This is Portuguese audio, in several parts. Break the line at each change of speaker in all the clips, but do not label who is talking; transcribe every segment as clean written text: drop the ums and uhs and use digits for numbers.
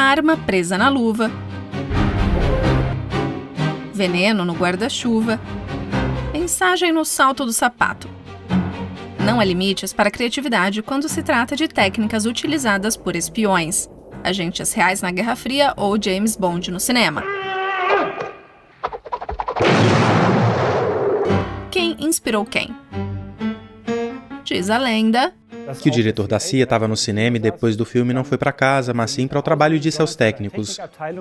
arma presa na luva, veneno no guarda-chuva, mensagem no salto do sapato. Não há limites para a criatividade quando se trata de técnicas utilizadas por espiões, agentes reais na Guerra Fria ou James Bond no cinema. Quem inspirou quem? Diz a lenda
que o diretor da CIA estava no cinema e depois do filme não foi para casa, mas sim para o trabalho e disse aos técnicos: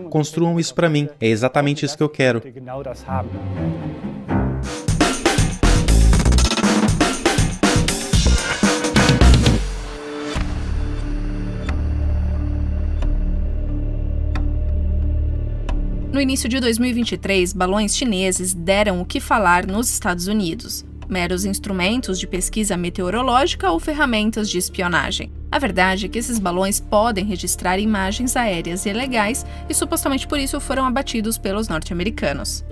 construam isso para mim, é exatamente isso que eu quero.
No início de 2023, balões chineses deram o que falar nos Estados Unidos. Meros instrumentos de pesquisa meteorológica ou ferramentas de espionagem. A verdade é que esses balões podem registrar imagens aéreas ilegais e supostamente por isso foram abatidos pelos norte-americanos.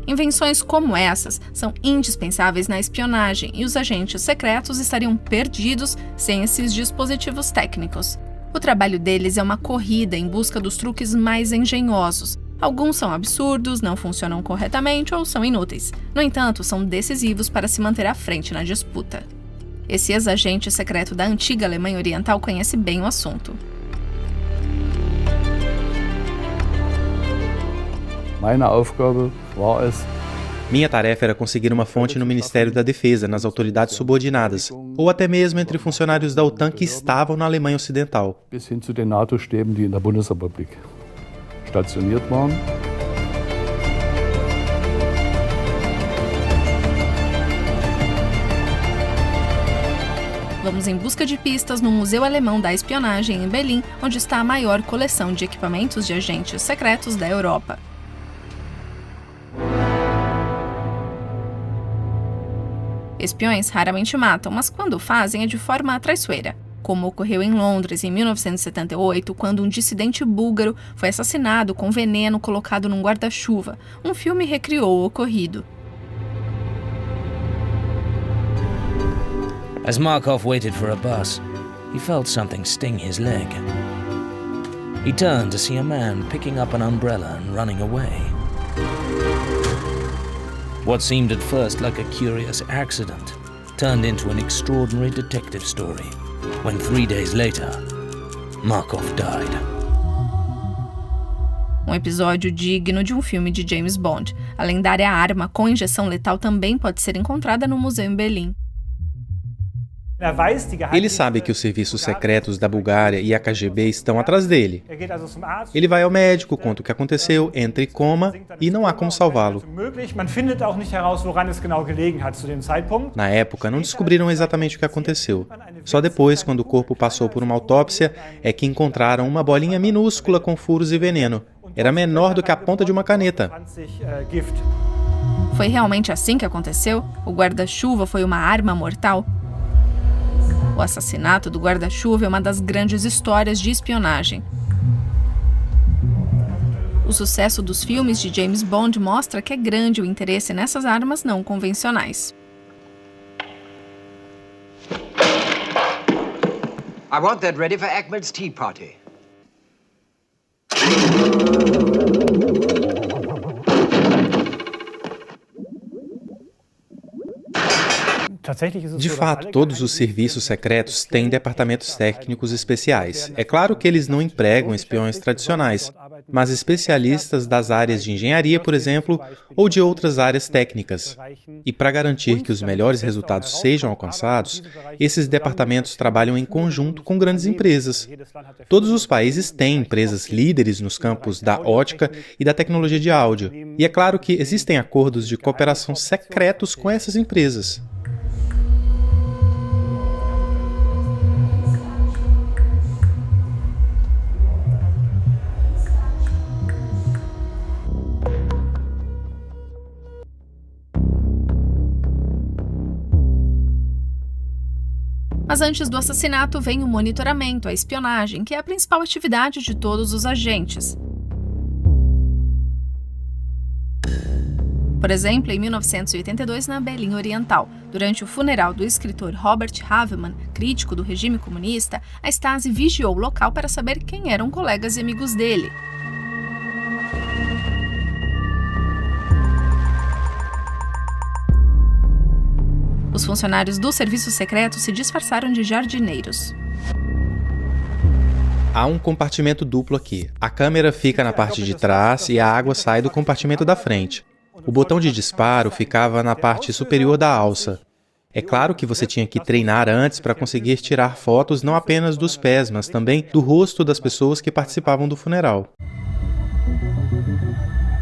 Invenções como essas são indispensáveis na espionagem e os agentes secretos estariam perdidos sem esses dispositivos técnicos. O trabalho deles é uma corrida em busca dos truques mais engenhosos. Alguns são absurdos, não funcionam corretamente ou são inúteis. No entanto, são decisivos para se manter à frente na disputa. Esse ex-agente secreto da antiga Alemanha Oriental conhece bem o assunto.
Minha tarefa era conseguir uma fonte no Ministério da Defesa, nas autoridades subordinadas, ou até mesmo entre funcionários da OTAN que estavam na Alemanha Ocidental.
Stationiert waren.
Vamos em busca de pistas no Museu Alemão da Espionagem em Berlim, onde está a maior coleção de equipamentos de agentes secretos da Europa. Espiões raramente matam, mas quando o fazem é de forma traiçoeira. Como ocorreu em Londres em 1978, quando um dissidente búlgaro foi assassinado com veneno colocado num guarda-chuva. Um filme recriou o ocorrido.
As Markov waited for a bus, he felt something sting his leg. He turned to see a man picking up an umbrella and running away. What seemed at first like a curious accident turned into an extraordinary detective story. When 3 days later, Markov died.
Um episódio digno de um filme de James Bond. A lendária arma com injeção letal também pode ser encontrada no museu em Berlim.
Ele sabe que os serviços secretos da Bulgária e a KGB estão atrás dele. Ele vai ao médico, conta o que aconteceu, entra em coma e não há como salvá-lo. Na época, não descobriram exatamente o que aconteceu. Só depois, quando o corpo passou por uma autópsia, é que encontraram uma bolinha minúscula com furos e veneno. Era menor do que a ponta de uma caneta.
Foi realmente assim que aconteceu? O guarda-chuva foi uma arma mortal? O assassinato do guarda-chuva é uma das grandes histórias de espionagem. O sucesso dos filmes de James Bond mostra que é grande o interesse nessas armas não convencionais.
I want that ready for Ahmed's tea party.
De fato, todos os serviços secretos têm departamentos técnicos especiais. É claro que eles não empregam espiões tradicionais, mas especialistas das áreas de engenharia, por exemplo, ou de outras áreas técnicas. E para garantir que os melhores resultados sejam alcançados, esses departamentos trabalham em conjunto com grandes empresas. Todos os países têm empresas líderes nos campos da ótica e da tecnologia de áudio. E é claro que existem acordos de cooperação secretos com essas empresas.
Mas antes do assassinato vem o monitoramento, a espionagem, que é a principal atividade de todos os agentes. Por exemplo, em 1982, na Berlim Oriental, durante o funeral do escritor Robert Havemann, crítico do regime comunista, a Stasi vigiou o local para saber quem eram colegas e amigos dele. Os funcionários do serviço secreto se disfarçaram de jardineiros.
Há um compartimento duplo aqui. A câmera fica na parte de trás e a água sai do compartimento da frente. O botão de disparo ficava na parte superior da alça. É claro que você tinha que treinar antes para conseguir tirar fotos não apenas dos pés, mas também do rosto das pessoas que participavam do funeral.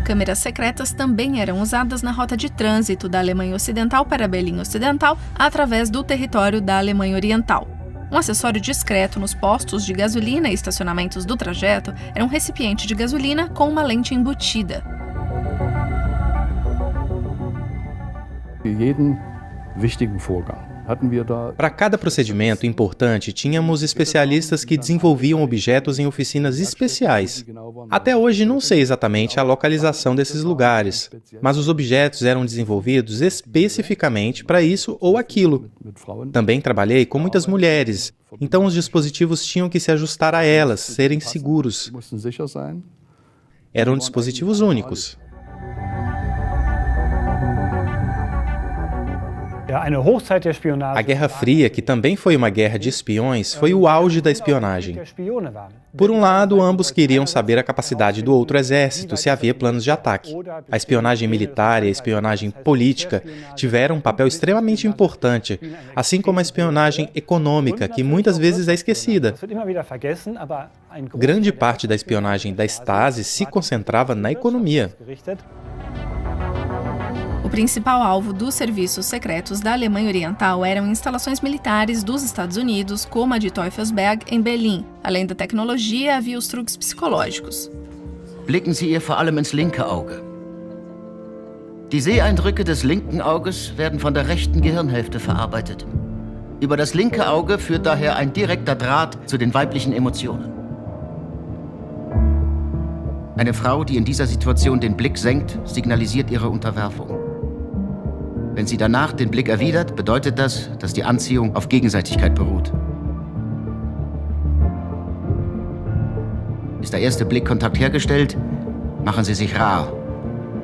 Câmeras secretas também eram usadas na rota de trânsito da Alemanha Ocidental para Berlim Ocidental através do território da Alemanha Oriental. Um acessório discreto nos postos de gasolina e estacionamentos do trajeto era um recipiente de gasolina com uma lente embutida.
Para cada procedimento importante, tínhamos especialistas que desenvolviam objetos em oficinas especiais. Até hoje não sei exatamente a localização desses lugares, mas os objetos eram desenvolvidos especificamente para isso ou aquilo. Também trabalhei com muitas mulheres, então os dispositivos tinham que se ajustar a elas, serem seguros. Eram dispositivos únicos. A Guerra Fria, que também foi uma guerra de espiões, foi o auge da espionagem. Por um lado, ambos queriam saber a capacidade do outro exército, se havia planos de ataque. A espionagem militar e a espionagem política tiveram um papel extremamente importante, assim como a espionagem econômica, que muitas vezes é esquecida. Grande parte da espionagem da Stasi se concentrava na economia.
O principal alvo dos serviços secretos da Alemanha Oriental eram instalações militares dos Estados Unidos, como a de Teufelsberg, em Berlim. Além da tecnologia, havia os truques psicológicos.
Blicken Sie ihr vor allem ins linke Auge. Die Seeeindrücke des linken Auges werden von der rechten Gehirnhälfte verarbeitet. Über das linke Auge führt daher ein direkter Draht zu den weiblichen Emotionen. Eine Frau, die in dieser Situation den Blick senkt, signalisiert ihre Unterwerfung. Wenn sie danach den Blick erwidert, bedeutet das, dass die Anziehung auf Gegenseitigkeit beruht. Ist der erste Blickkontakt hergestellt, machen Sie sich rar,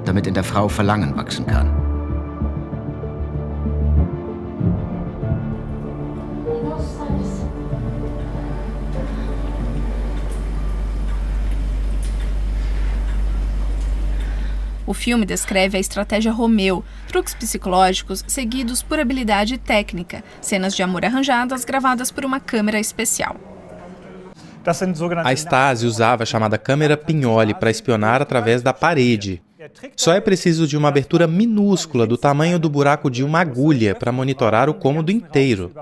damit in der Frau Verlangen wachsen kann.
O filme descreve a estratégia Romeu, truques psicológicos seguidos por habilidade técnica, cenas de amor arranjadas gravadas por uma câmera especial.
A Stasi usava a chamada câmera Pignoli para espionar através da parede. Só é preciso de uma abertura minúscula do tamanho do buraco de uma agulha para monitorar o cômodo inteiro.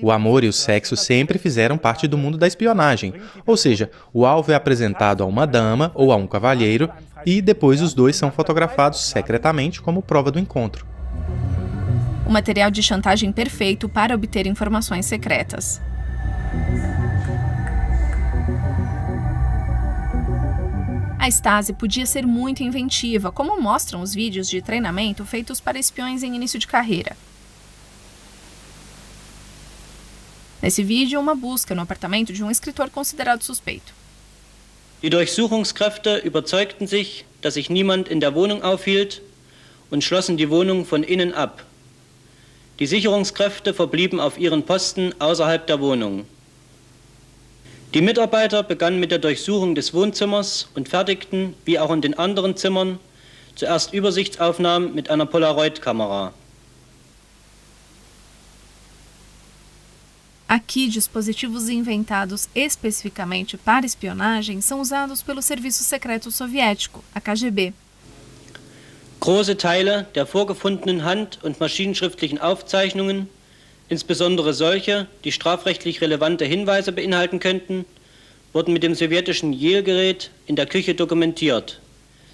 O amor e o sexo sempre fizeram parte do mundo da espionagem, ou seja, o alvo é apresentado a uma dama ou a um cavalheiro e depois os dois são fotografados secretamente como prova do encontro.
O material de chantagem perfeito para obter informações secretas. A Stasi podia ser muito inventiva, como mostram os vídeos de treinamento feitos para espiões em início de carreira. Nesse vídeo, uma busca no apartamento de um escritor considerado suspeito.
Die Durchsuchungskräfte überzeugten sich, dass sich niemand in der Wohnung aufhielt und schlossen die Wohnung von innen ab. Die Sicherungskräfte verblieben auf ihren Posten außerhalb der Wohnung. Die Mitarbeiter begannen mit der Durchsuchung des Wohnzimmers und fertigten, wie auch in den anderen Zimmern, zuerst Übersichtsaufnahmen mit einer Polaroid-Kamera.
Aqui, dispositivos inventados especificamente para espionagem são usados pelo Serviço Secreto Soviético, a KGB.
Große Teile der vorgefundenen hand- und maschinenschriftlichen Aufzeichnungen, insbesondere solche, die strafrechtlich relevante Hinweise beinhalten könnten, wurden mit dem sowjetischen Yale-Gerät in der Küche dokumentiert,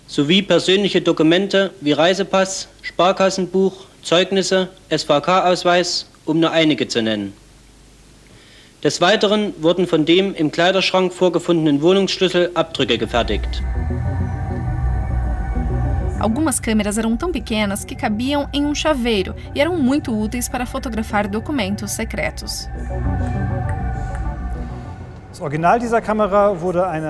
sowie persönliche Dokumente wie Reisepass, Sparkassenbuch, Zeugnisse, SVK-Ausweis, um nur einige zu nennen. Des Weiteren wurden von dem im Kleiderschrank vorgefundenen Wohnungsschlüssel Abdrücke gefertigt.
Algumas câmeras eram tão pequenas que cabiam em um chaveiro e eram muito úteis para fotografar documentos secretos.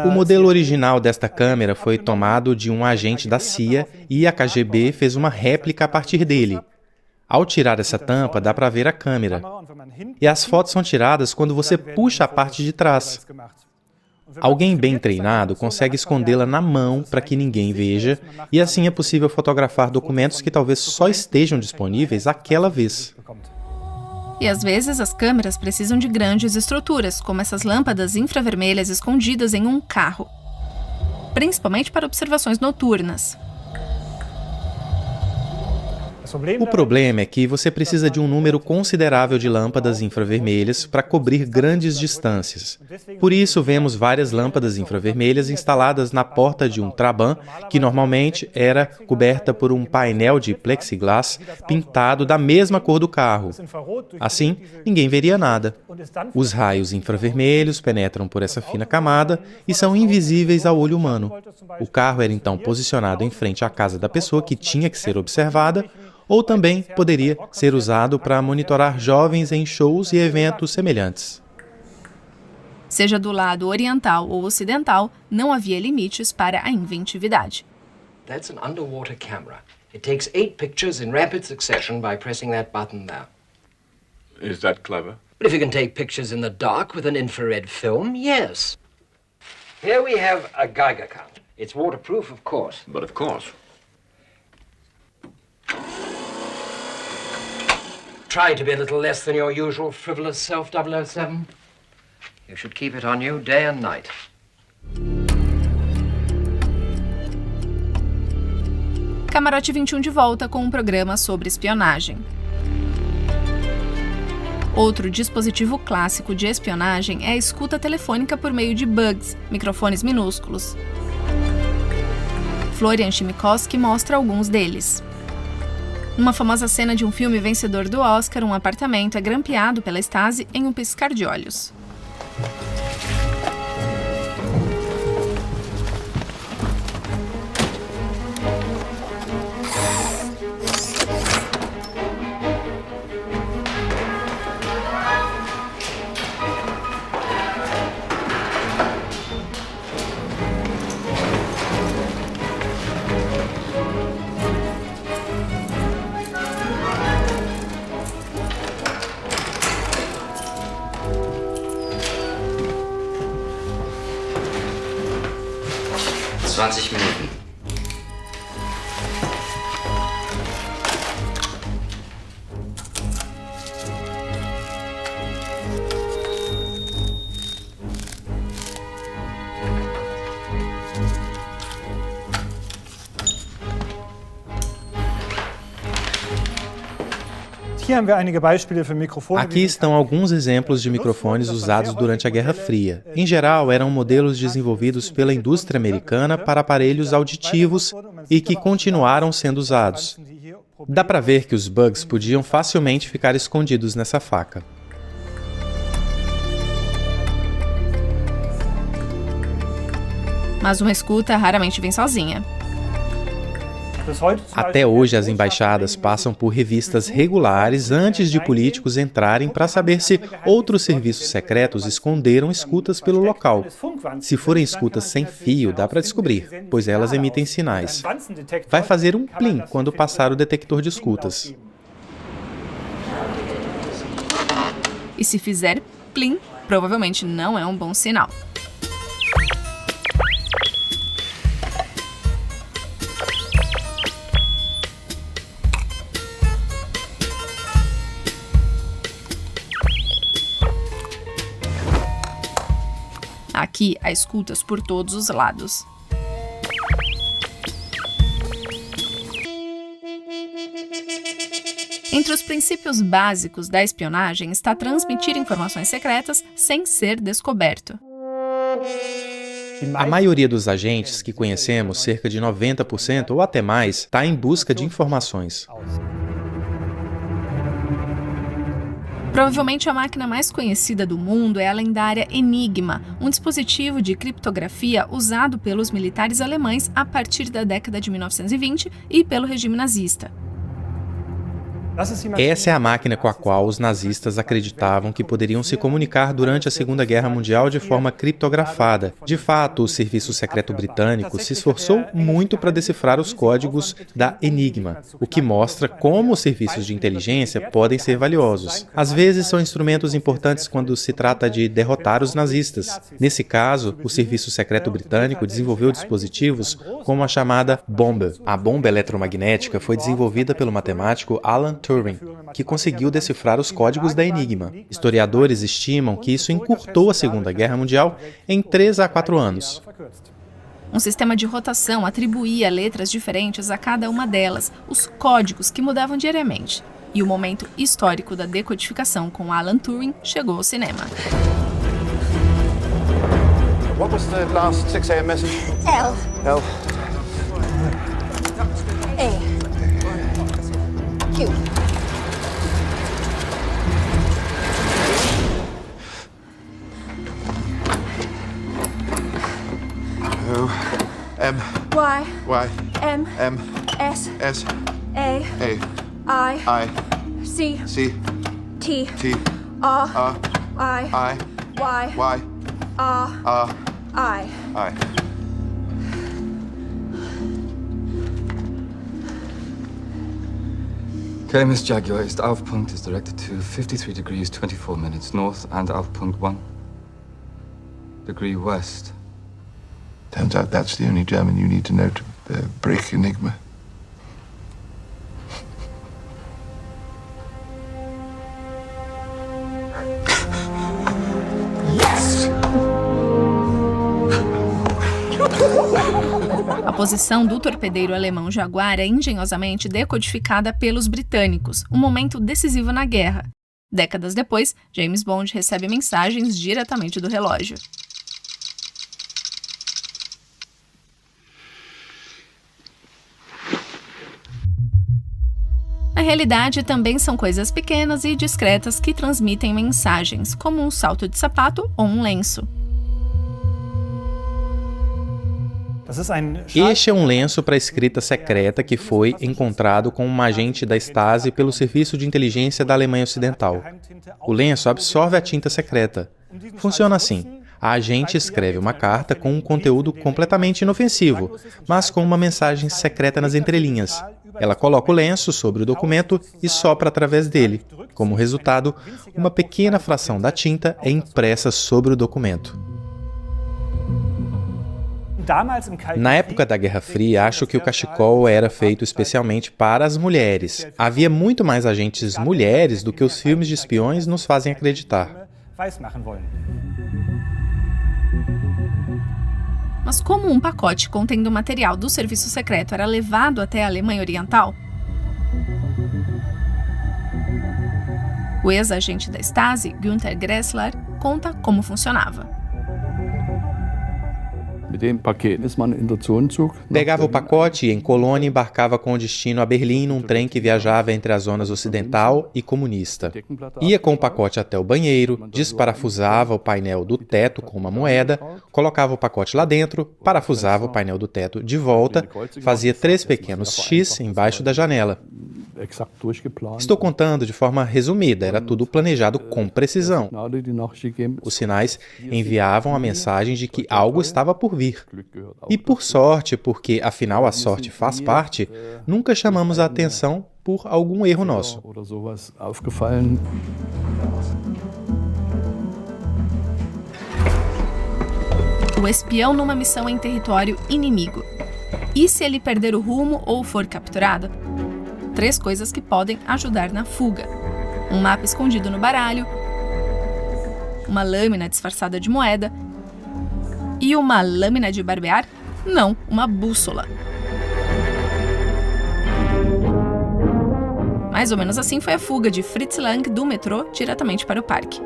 O modelo original desta câmera foi tomado de um agente da CIA e a KGB fez uma réplica a partir dele. Ao tirar essa tampa, dá para ver a câmera. E as fotos são tiradas quando você puxa a parte de trás. Alguém bem treinado consegue escondê-la na mão para que ninguém veja, e assim é possível fotografar documentos que talvez só estejam disponíveis aquela vez.
E às vezes as câmeras precisam de grandes estruturas, como essas lâmpadas infravermelhas escondidas em um carro, principalmente para observações noturnas.
O problema é que você precisa de um número considerável de lâmpadas infravermelhas para cobrir grandes distâncias. Por isso, vemos várias lâmpadas infravermelhas instaladas na porta de um Trabant, que normalmente era coberta por um painel de plexiglass pintado da mesma cor do carro. Assim, ninguém veria nada. Os raios infravermelhos penetram por essa fina camada e são invisíveis ao olho humano. O carro era então posicionado em frente à casa da pessoa que tinha que ser observada, ou também poderia ser usado para monitorar jovens em shows e eventos semelhantes.
Seja do lado oriental ou ocidental, não havia limites para a inventividade.
That's an underwater camera. It takes 8 pictures in rapid succession by pressing that button there.
Is that clever?
But if you can take pictures in the dark with an infrared film, yes. Here we have a Geiger counter. It's waterproof, of course.
But of course.
Try to be a little less than your usual frivolous self, 007. You should keep it on you day and night.
Camarote 21 de volta com um programa sobre espionagem. Outro dispositivo clássico de espionagem é a escuta telefônica por meio de bugs, microfones minúsculos. Florian Chimikowski mostra alguns deles. Numa famosa cena de um filme vencedor do Oscar, um apartamento é grampeado pela Stasi em um piscar de olhos.
Minuten.
Aqui estão alguns exemplos de microfones usados durante a Guerra Fria. Em geral, eram modelos desenvolvidos pela indústria americana para aparelhos auditivos e que continuaram sendo usados. Dá para ver que os bugs podiam facilmente ficar escondidos nessa faca.
Mas uma escuta raramente vem sozinha.
Até hoje, as embaixadas passam por revistas regulares antes de políticos entrarem para saber se outros serviços secretos esconderam escutas pelo local. Se forem escutas sem fio, dá para descobrir, pois elas emitem sinais. Vai fazer um plim quando passar o detector de escutas.
E se fizer plim, provavelmente não é um bom sinal. Aqui há escutas por todos os lados. Entre os princípios básicos da espionagem está transmitir informações secretas sem ser descoberto.
A maioria dos agentes que conhecemos, cerca de 90% ou até mais, está em busca de informações.
Provavelmente a máquina mais conhecida do mundo é a lendária Enigma, um dispositivo de criptografia usado pelos militares alemães a partir da década de 1920 e pelo regime nazista.
Essa é a máquina com a qual os nazistas acreditavam que poderiam se comunicar durante a Segunda Guerra Mundial de forma criptografada. De fato, o Serviço Secreto Britânico se esforçou muito para decifrar os códigos da Enigma, o que mostra como os serviços de inteligência podem ser valiosos. Às vezes são instrumentos importantes quando se trata de derrotar os nazistas. Nesse caso, o Serviço Secreto Britânico desenvolveu dispositivos como a chamada bomba. A bomba eletromagnética foi desenvolvida pelo matemático Alan Turing, que conseguiu decifrar os códigos da Enigma. Historiadores estimam que isso encurtou a Segunda Guerra Mundial em 3 a 4 anos.
Um sistema de rotação atribuía letras diferentes a cada uma delas, os códigos que mudavam diariamente. E o momento histórico da decodificação com Alan Turing chegou ao cinema.
What was the last 6 a.m. message?
L.
L.
A. Q.
O. M.
Y.
Y.
M.
M.
S.
S.
A.
A.
I.
I.
C.
C.
T.
T.
R.
R.
I.
I.
Y.
Y.
R.
R.
I.
I.
KMS Jaguar ist Aufpunkt is directed to 53 degrees 24 minutes north and Aufpunkt 1 degree west.
Turns out that's the only German you need to know to break Enigma.
A posição do torpedeiro alemão Jaguar é engenhosamente decodificada pelos britânicos, um momento decisivo na guerra. Décadas depois, James Bond recebe mensagens diretamente do relógio. Na realidade, também são coisas pequenas e discretas que transmitem mensagens, como um salto de sapato ou um lenço.
Este é um lenço para escrita secreta que foi encontrado com um agente da Stasi pelo Serviço de Inteligência da Alemanha Ocidental. O lenço absorve a tinta secreta. Funciona assim. A agente escreve uma carta com um conteúdo completamente inofensivo, mas com uma mensagem secreta nas entrelinhas. Ela coloca o lenço sobre o documento e sopra através dele. Como resultado, uma pequena fração da tinta é impressa sobre o documento. Na época da Guerra Fria, acho que o cachecol era feito especialmente para as mulheres. Havia muito mais agentes mulheres do que os filmes de espiões nos fazem acreditar.
Mas como um pacote contendo material do serviço secreto era levado até a Alemanha Oriental? O ex-agente da Stasi, Günter Gressler, conta como funcionava.
Pegava o pacote e em Colônia embarcava com destino a Berlim num trem que viajava entre as zonas ocidental e comunista. Ia com o pacote até o banheiro, desparafusava o painel do teto com uma moeda, colocava o pacote lá dentro, parafusava o painel do teto de volta, fazia 3 pequenos X embaixo da janela. Estou contando de forma resumida, era tudo planejado com precisão. Os sinais enviavam a mensagem de que algo estava por vir. E por sorte, porque afinal a sorte faz parte, nunca chamamos a atenção por algum erro nosso.
O espião numa missão em território inimigo. E se ele perder o rumo ou for capturado? 3 coisas que podem ajudar na fuga: um mapa escondido no baralho, uma lâmina disfarçada de moeda e uma lâmina de barbear? Não, uma bússola. Mais ou menos assim foi a fuga de Fritz Lang do metrô diretamente para o parque.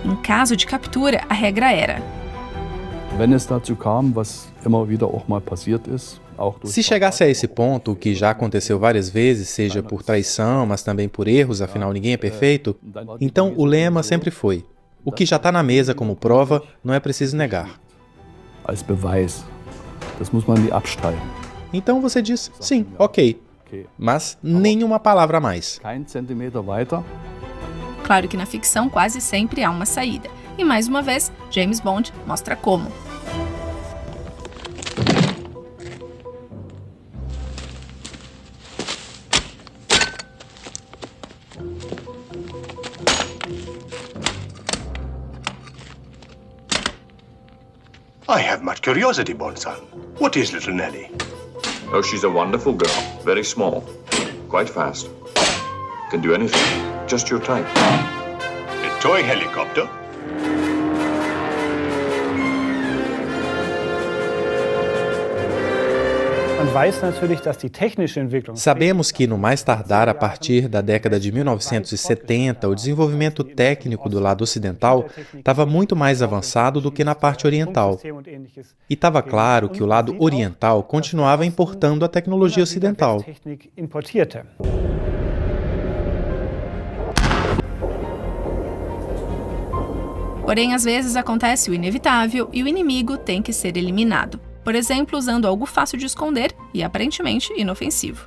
Em Em caso de captura, a regra era:
Wenn es dazu kam, was immer wieder auch mal passiert ist, auch durch
Se chegasse a esse ponto, o que já aconteceu várias vezes, seja por traição, mas também por erros, afinal ninguém é perfeito, então o lema sempre foi: o que já está na mesa como prova, não é preciso negar.
als Beweis. Das muss man nie abstreiten.
Então você diz, sim, ok, mas nenhuma palavra a mais.
Kein Zentimeter weiter.
Claro que na ficção quase sempre há uma saída. E mais uma vez, James Bond mostra como.
I have much curiosity, Bond-san. What is little Nellie?
Oh, she's a wonderful girl. Very small. Quite fast. Can do anything. Just your type.
A toy helicopter?
Sabemos que, no mais tardar a partir da década de 1970, o desenvolvimento técnico do lado ocidental estava muito mais avançado do que na parte oriental. E estava claro que o lado oriental continuava importando a tecnologia ocidental.
Porém, às vezes acontece o inevitável e o inimigo tem que ser eliminado. Por exemplo, usando algo fácil de esconder e aparentemente inofensivo.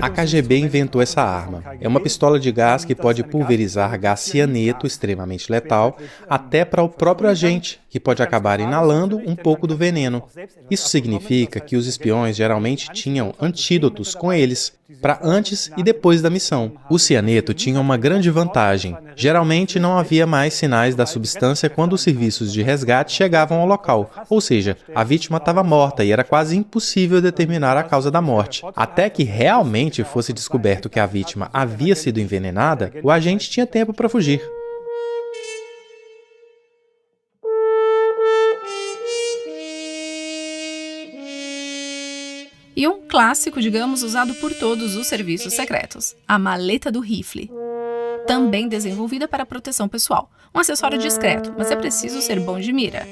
A KGB inventou essa arma. É uma pistola de gás que pode pulverizar gás cianeto, extremamente letal, até para o próprio agente, que pode acabar inalando um pouco do veneno. Isso significa que os espiões geralmente tinham antídotos com eles, para antes e depois da missão. O cianeto tinha uma grande vantagem. Geralmente não havia mais sinais da substância quando os serviços de resgate chegavam ao local, ou seja, a vítima estava morta e era quase impossível determinar a causa da morte. Até que realmente fosse descoberto que a vítima havia sido envenenada, o agente tinha tempo para fugir.
E um clássico, digamos, usado por todos os serviços secretos: a maleta do rifle. Também desenvolvida para proteção pessoal. Um acessório discreto, mas é preciso ser bom de mira.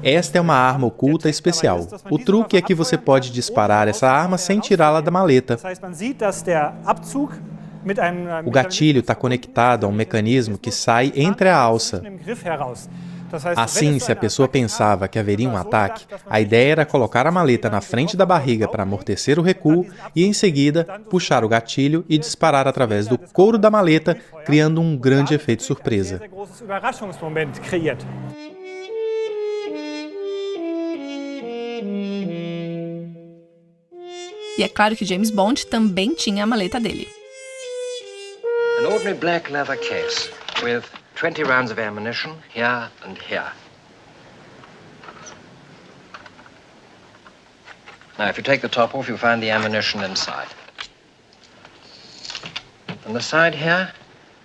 Esta é uma arma oculta especial. O truque é que você pode disparar essa arma sem tirá-la da maleta. O gatilho está conectado a um mecanismo que sai entre a alça. Assim, se a pessoa pensava que haveria um ataque, a ideia era colocar a maleta na frente da barriga para amortecer o recuo e, em seguida, puxar o gatilho e disparar através do couro da maleta, criando um grande efeito surpresa.
E é claro que James Bond também tinha a maleta dele.
An ordinary black leather case with 20 rounds of ammunition here and here. Now, if you take the top off, you'll find the ammunition inside. On the side here,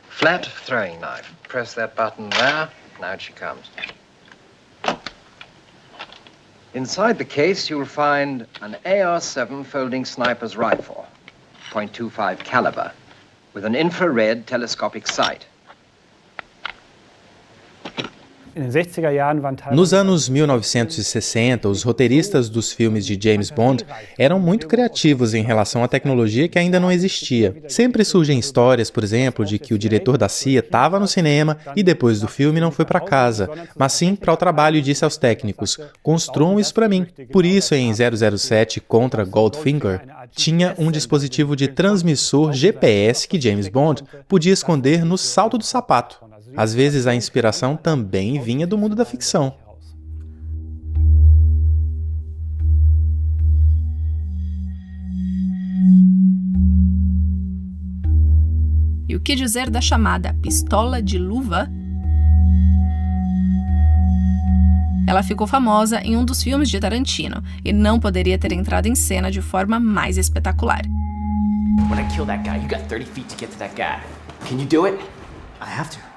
flat throwing knife. Press that button there, and out she comes. Inside the case, you'll find an AR-7 folding sniper's rifle, .25 caliber, with an infrared telescopic sight.
Nos anos 1960, os roteiristas dos filmes de James Bond eram muito criativos em relação à tecnologia que ainda não existia. Sempre surgem histórias, por exemplo, de que o diretor da CIA estava no cinema e depois do filme não foi para casa, mas sim para o trabalho e disse aos técnicos: construam isso para mim. Por isso, em 007 contra Goldfinger, tinha um dispositivo de transmissor GPS que James Bond podia esconder no salto do sapato. Às vezes a inspiração também vinha do mundo da ficção.
E o que dizer da chamada pistola de luva? Ela ficou famosa em um dos filmes de Tarantino e não poderia ter entrado em cena de forma mais espetacular.
When I kill that guy, you got 30 feet to get to that guy. Can you do it? I have to.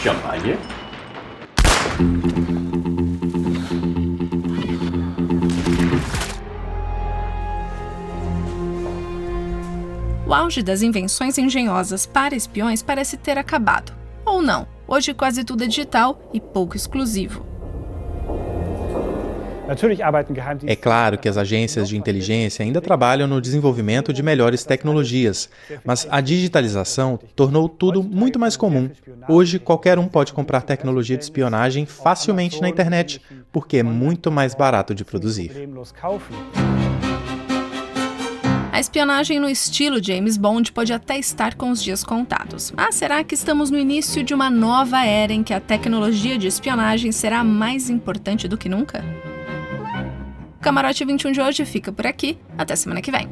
Champagner?
O auge das invenções engenhosas para espiões parece ter acabado. Ou não, hoje quase tudo é digital e pouco exclusivo.
É claro que as agências de inteligência ainda trabalham no desenvolvimento de melhores tecnologias, mas a digitalização tornou tudo muito mais comum. Hoje, qualquer um pode comprar tecnologia de espionagem facilmente na internet, porque é muito mais barato de produzir.
A espionagem no estilo James Bond pode até estar com os dias contados. Mas será que estamos no início de uma nova era em que a tecnologia de espionagem será mais importante do que nunca? O Camarote 21 de hoje fica por aqui. Até semana que vem.